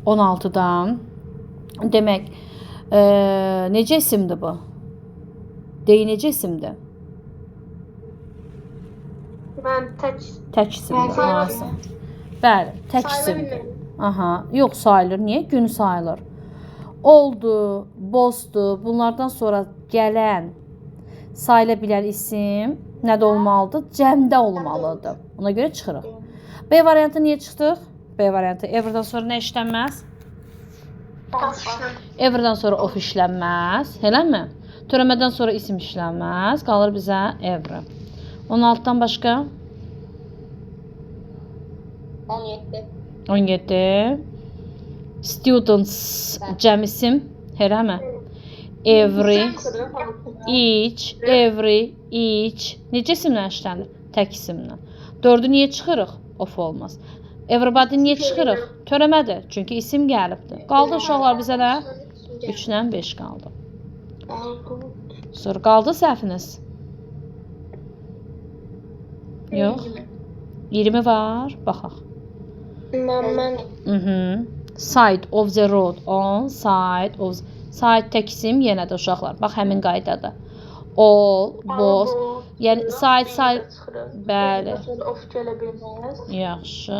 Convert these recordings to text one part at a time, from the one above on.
16-dan. Demək, necə isimdir bu? Deyin, necə isimdir? Mən tək Tək isimdir. sayılır. Hansı? Bəli, tək Sayılır isimdir. mı? Aha, yox sayılır. Niyə? Gün sayılır. Oldu, bozdu. Bunlardan sonra gələn sayıla bilən isim nədə olmalıdır? Cəmdə olmalıdır. Ona görə çıxırıq. B variantı niyə çıxdıq? B variantı everdən sonra nə işlənməz? Everdən sonra of işlənməz. Eləmi? Törəmədən sonra isim işlənməz. Qalır bizə ever. 16-dan başqa? 17. 17. Students cəm isim. Eləmi? Every, each, every, each. Necə isimlə işlənir? Tək isimlə. 4-ü niyə çıxırıq? Of olmaz. Everybody niyə çıxırıq? Törəmədir. Çünki isim gəlibdir. Qaldı uşaqlar bizə nə? 3-dən 5 qaldı. Sonra qaldı səhviniz. Yox. 20 var. Baxaq. Mən Side of the road. On side of side tək isim yenə də uşaqlar. Bax həmin qaydadır. All, both. Yəni side. Bəli. Of gələ bilməz. Yaxşı.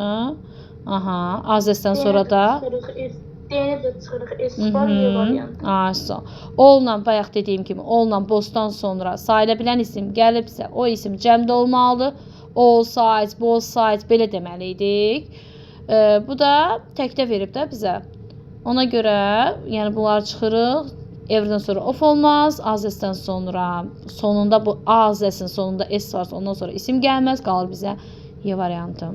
Aha, azəsdən sonra da Deyəni də çıxırıq. S var variant. Aysa. All-la bayaq dediyim kimi, all-la bostan sonra sayıla bilən isim gəlibsə, o isim cəmdə olmalıdır. All sides, both sides belə deməli idik. Bu da təkdə verib də bizə. Ona görə, yəni bunları çıxırıq. Everdən sonra of olmaz. Azəsdən sonra sonunda bu azəsin sonunda s varsa ondan sonra isim gəlməz. Qalır bizə Y variantı.